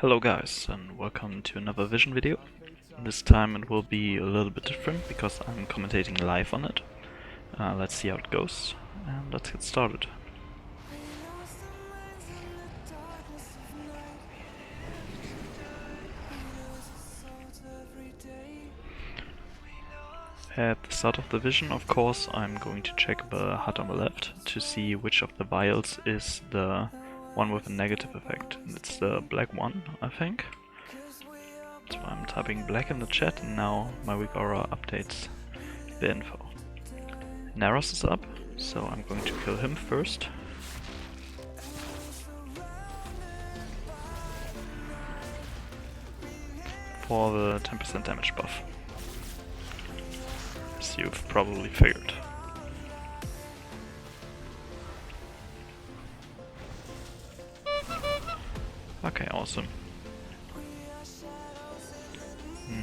Hello guys, and welcome to another Vision video. This time it will be a little bit different because I'm commentating live on it. Let's see how it goes, and let's get started. At the start of the Vision, of course, I'm going to check the HUD on the left to see which of the vials is the one with a negative effect. It's the black one, I think. So I'm typing black in the chat, and now my WeakAuras updates the info. Ny'alotha is up, so I'm going to kill him first. For the 10% damage buff, as you've probably figured. Okay, awesome.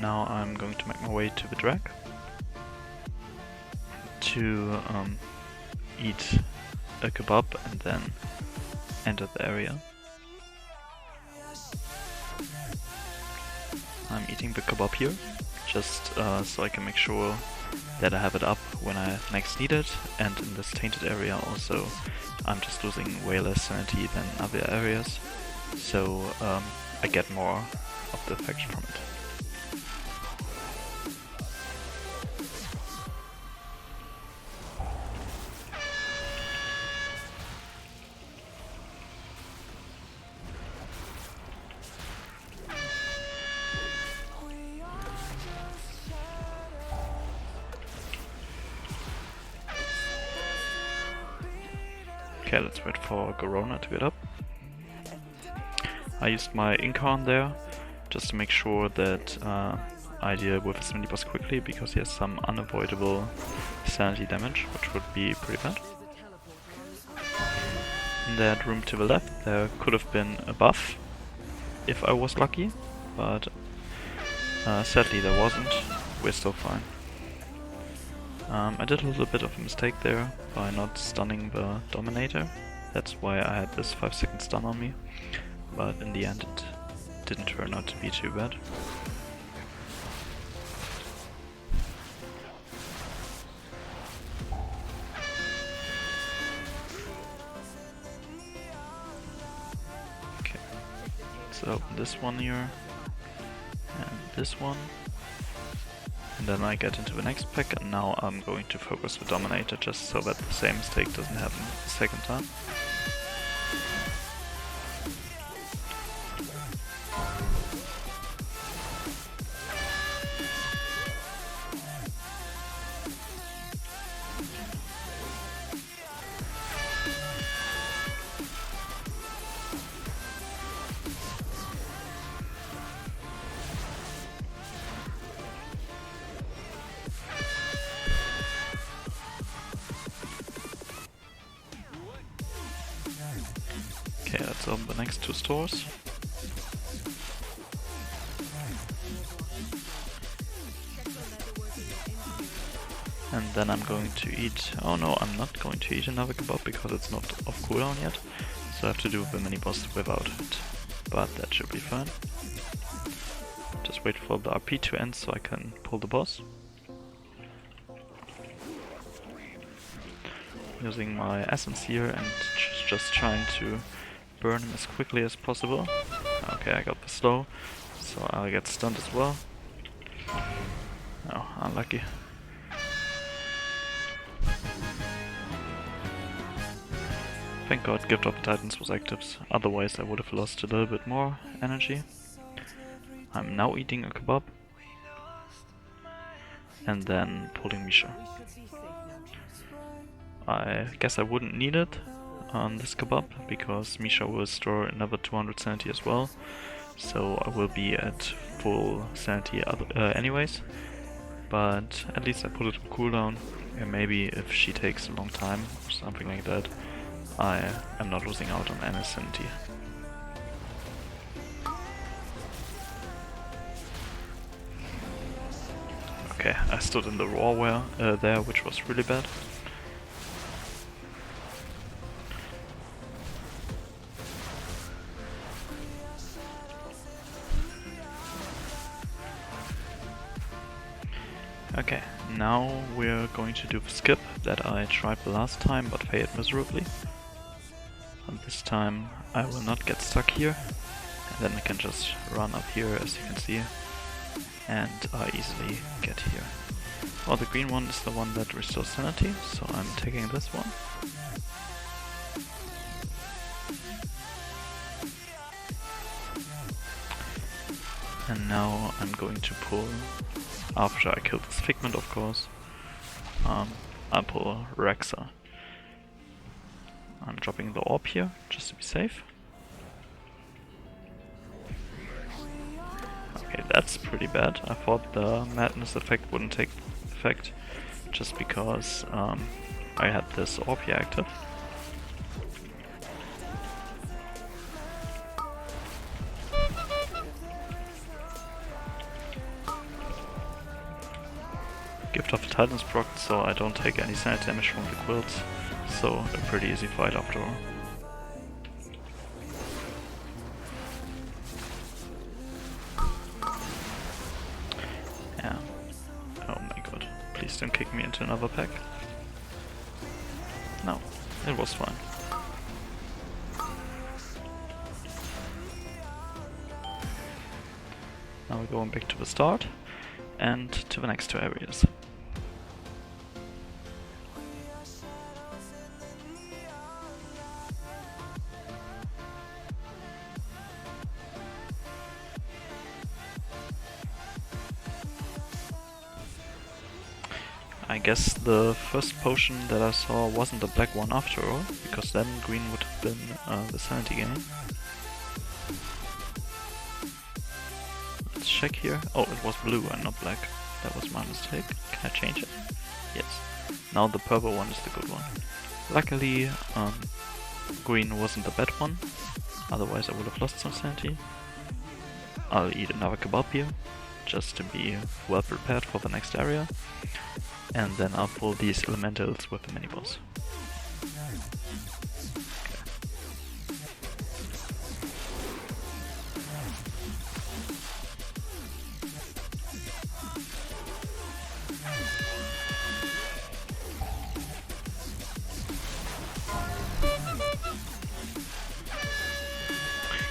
Now I'm going to make my way to the drag to eat a kebab and then enter the area. I'm eating the kebab here, just so I can make sure that I have it up when I next need it, and in this tainted area also I'm just losing way less sanity than other areas, so I get more of the effects from it. Okay, let's wait for Corona to get up. I used my Incarn there, just to make sure that I deal with his mini-boss quickly, because he has some unavoidable sanity damage, which would be pretty bad. In that room to the left, there could have been a buff, if I was lucky, but sadly there wasn't. We're still fine. I did a little bit of a mistake there by not stunning the Dominator. That's why I had this 5-second stun on me, but in the end it didn't turn out to be too bad. Okay, so open this one here, and this one. And then I get into the next pack, and now I'm going to focus the Dominator just so that the same mistake doesn't happen the second time. Okay, let's open the next two stores. And then I'm going to eat... Oh no, I'm not going to eat another kebab because it's not off cooldown yet. So I have to do the mini-boss without it. But that should be fine. Just wait for the RP to end so I can pull the boss. Using my essence here and just trying to burn him as quickly as possible. Okay, I got the slow, so I'll get stunned as well. Oh, unlucky. Thank God Gift of the Titans was active, otherwise I would have lost a little bit more energy. I'm now eating a kebab and then pulling Misha. I guess I wouldn't need it on this kebab, because Misha will store another 200 sanity as well, so I will be at full sanity anyways, but at least I put it on cooldown, and maybe if she takes a long time or something like that, I am not losing out on any sanity. Okay, I stood in the raw there, which was really bad. Okay, now we're going to do the skip that I tried the last time but failed miserably. And this time I will not get stuck here, and then I can just run up here, as you can see, and I easily get here. Well, the green one is the one that restores sanity, so I'm taking this one. And now I'm going to pull, after I kill this Figment of course, I'll pull Rexa. I'm dropping the Orb here, just to be safe. Okay, that's pretty bad. I thought the Madness effect wouldn't take effect, just because I had this Orb here active. Gift of the Titans procced, so I don't take any sanity damage from the quilts, so a pretty easy fight after all. Yeah. Oh my god. Please don't kick me into another pack. No, it was fine. Now we're going back to the start and to the next two areas. I guess the first potion that I saw wasn't the black one after all, because then green would have been the sanity gain. Let's check here. Oh, it was blue and not black. That was my mistake. Can I change it? Yes. Now the purple one is the good one. Luckily, green wasn't the bad one, otherwise I would have lost some sanity. I'll eat another kebab here, just to be well prepared for the next area. And then I'll pull these elementals with the mini-boss.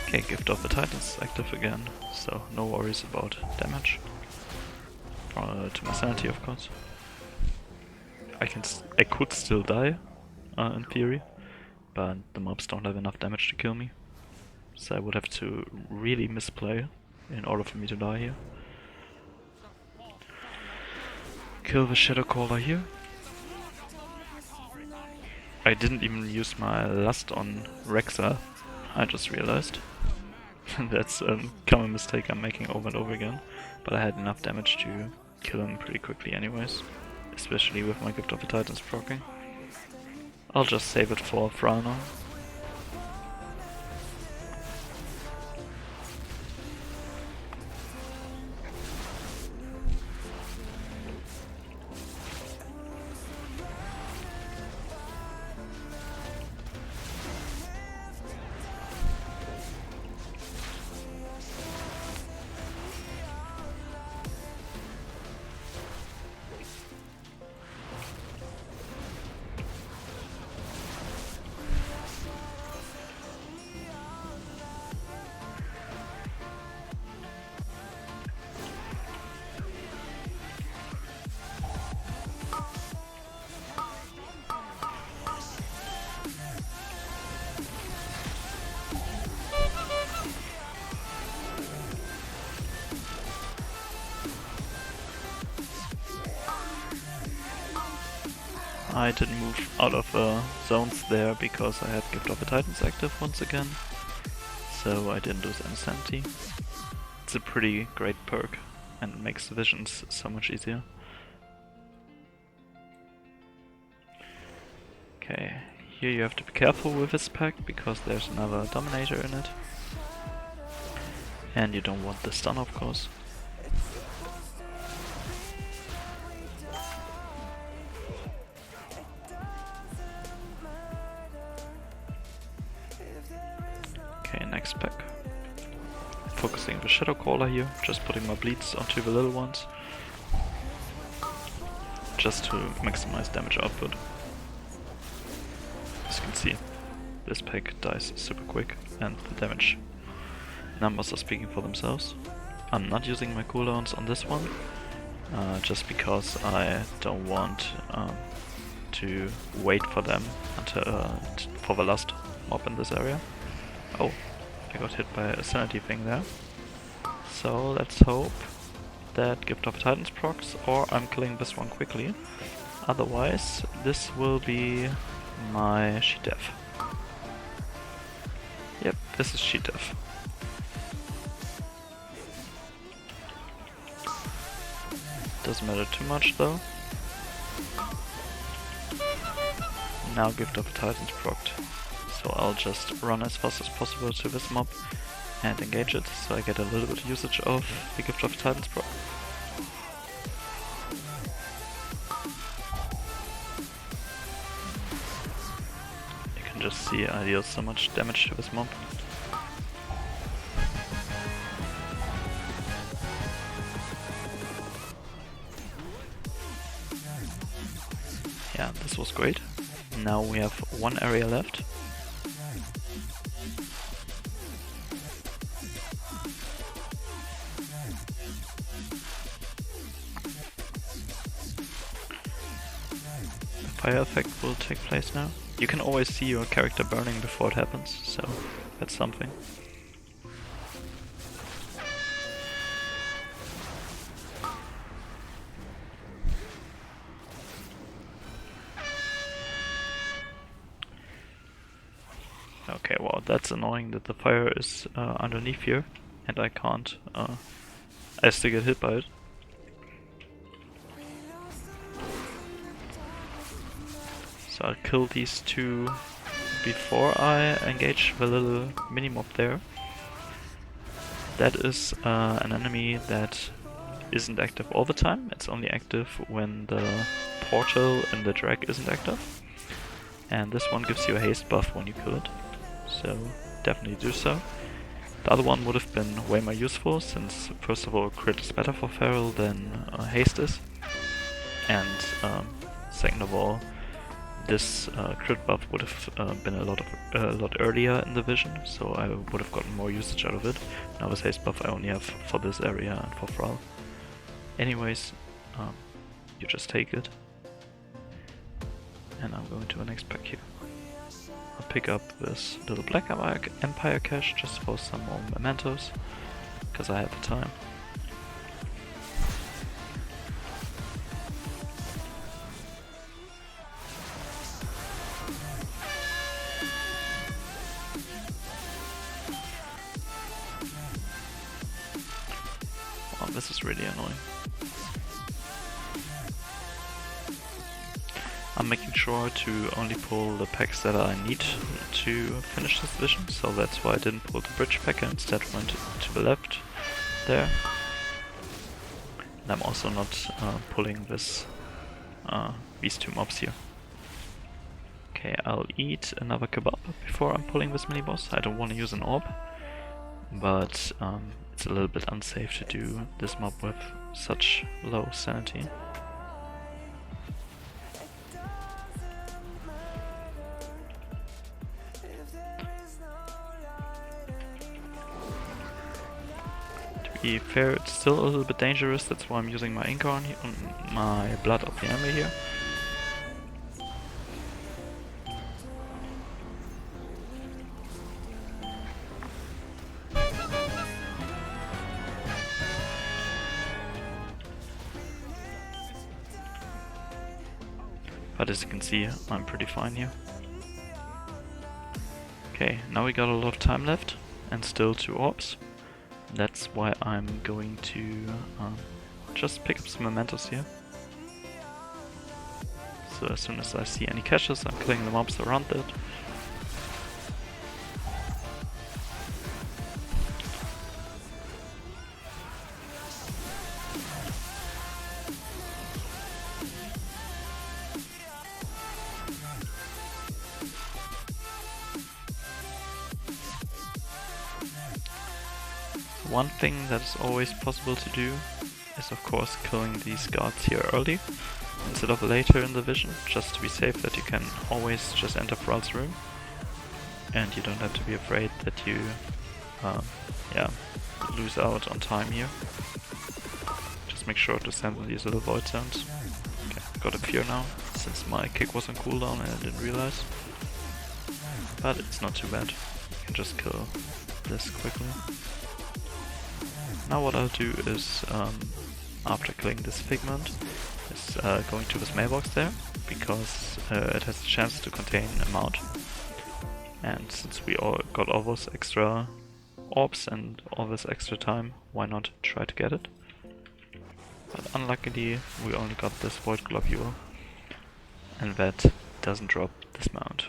Okay, Gift of the Titans active again, so no worries about damage. To my sanity, of course. I could still die, in theory, but the mobs don't have enough damage to kill me. So I would have to really misplay in order for me to die here. Kill the Shadow Caller here. I didn't even use my Lust on Rexa, I just realized. That's a common mistake I'm making over and over again, but I had enough damage to kill him pretty quickly anyways. Especially with my Gift of the Titans proccing. I'll just save it for Thrall now. I didn't move out of zones there because I had Gift of the Titans active once again, so I didn't lose any sanity. It's a pretty great perk and makes visions so much easier. Okay, here you have to be careful with this pack because there's another Dominator in it. And you don't want the stun, of course. Okay, next pack. Focusing the Shadow Caller here, just putting my bleeds onto the little ones. just to maximize damage output. As you can see, this pack dies super quick and the damage numbers are speaking for themselves. I'm not using my cooldowns on this one, just because I don't want to wait for them until for the last mob in this area. Oh, I got hit by a sanity thing there. So let's hope that Gift of Titans procs, or I'm killing this one quickly. Otherwise, this will be my sheet death. Yep, this is sheet death. Doesn't matter too much though. Now Gift of Titans procced. So I'll just run as fast as possible to this mob and engage it, so I get a little bit of usage of the Gift of Titans proc. You can just see I deal so much damage to this mob. Yeah, this was great. Now we have one area left. Fire effect will take place now. You can always see your character burning before it happens, so that's something. Okay, well, that's annoying that the fire is underneath here and I can't. I still get hit by it. So I'll kill these two before I engage the little mini-mob there. That is an enemy that isn't active all the time. It's only active when the portal in the drag isn't active. And this one gives you a haste buff when you kill it. So definitely do so. The other one would have been way more useful, since first of all crit is better for Feral than haste is. And second of all, this crit buff would have been a lot earlier in the vision, so I would have gotten more usage out of it. Now this haste buff I only have for this area and for Thrall. Anyways, you just take it. And I'm going to the next pack here. I'll pick up this little Black Empire cache just for some more mementos, because I have the time. Oh, this is really annoying. I'm making sure to only pull the packs that I need to finish this vision, so that's why I didn't pull the bridge pack and instead went to the left there. And I'm also not pulling these two mobs here. Okay, I'll eat another kebab before I'm pulling this mini boss. I don't want to use an orb, but it's a little bit unsafe to do this mob with such low sanity. To be fair, it's still a little bit dangerous, that's why I'm using my ink on my blood of the enemy here. But as you can see, I'm pretty fine here. Okay, now we got a lot of time left, and still 2 orbs. That's why I'm going to just pick up some mementos here. So as soon as I see any caches, I'm killing the mobs around it. One thing that is always possible to do is of course killing these guards here early, instead of later in the vision, just to be safe that you can always just enter Thrall's room. And you don't have to be afraid that you lose out on time here. Just make sure to stand in these little void zones. Okay, got a fear now, since my kick was on cooldown and I didn't realize. But it's not too bad. You can just kill this quickly. Now what I'll do is, after killing this Figment, is going to this mailbox there, because it has a chance to contain a mount. And since we all got all those extra orbs and all this extra time, why not try to get it? But unluckily we only got this void globule, and that doesn't drop this mount.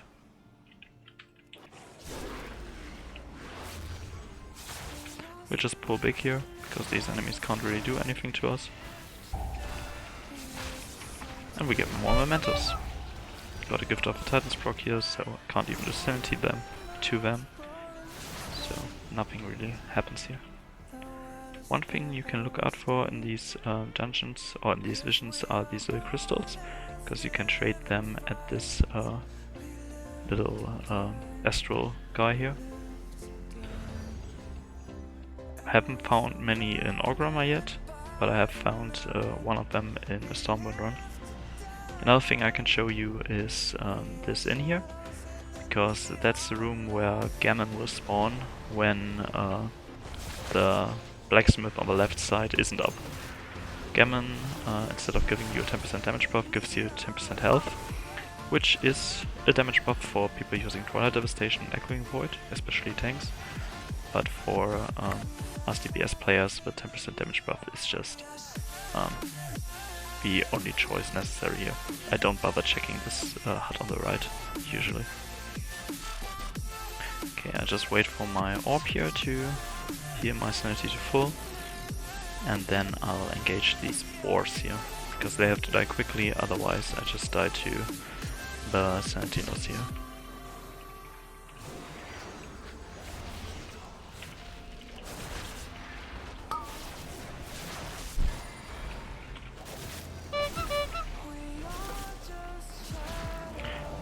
We'll just pull big here, because these enemies can't really do anything to us. And we get more mementos. Got a gift of the Titans proc here, so I can't even do 70 them to them. So nothing really happens here. One thing you can look out for in these dungeons, or in these visions, are these little crystals, because you can trade them at this little astral guy here. I haven't found many in Orgrimmar yet, but I have found one of them in the Stormwind run. Another thing I can show you is this in here, because that's the room where Gammon will spawn when the blacksmith on the left side isn't up. Gammon, instead of giving you a 10% damage buff, gives you 10% health, which is a damage buff for people using Twilight Devastation and Echoing Void, especially tanks. But for us DPS players, the 10% damage buff is just the only choice necessary here. I don't bother checking this hut on the right, usually. Okay, I just wait for my orb here to heal my sanity to full, and then I'll engage these boars here, because they have to die quickly, otherwise I just die to the sanity loss here.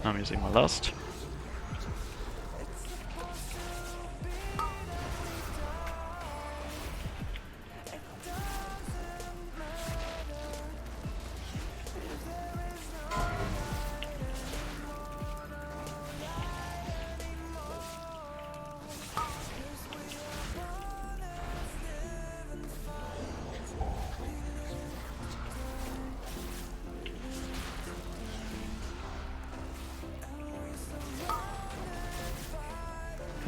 I'm using my lust.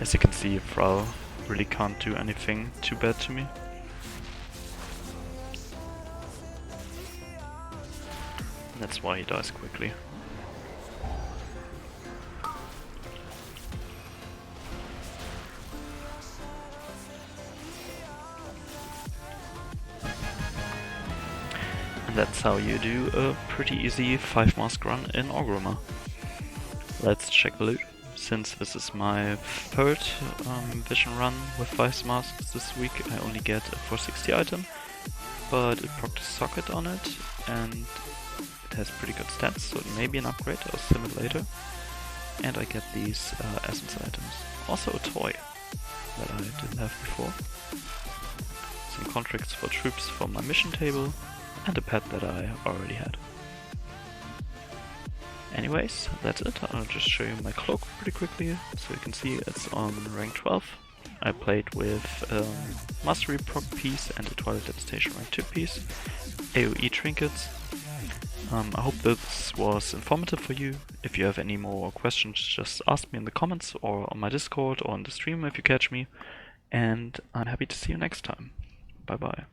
As you can see, Thrall really can't do anything too bad to me. That's why he dies quickly. And that's how you do a pretty easy 5-mask run in Orgrimmar. Let's check the loot. Since this is my third vision run with 5 masks this week, I only get a 460 item, but it procs socket on it, and it has pretty good stats, so it may be an upgrade. I'll sim it later. And I get these essence items. Also a toy that I didn't have before. Some contracts for troops from my mission table, and a pet that I already had. Anyways, that's it. I'll just show you my cloak pretty quickly. So you can see it's on rank 12. I played with Mastery proc piece and a Twilight Devastation rank 2 piece. AoE trinkets. I hope this was informative for you. If you have any more questions, just ask me in the comments or on my Discord or on the stream if you catch me. And I'm happy to see you next time. Bye bye.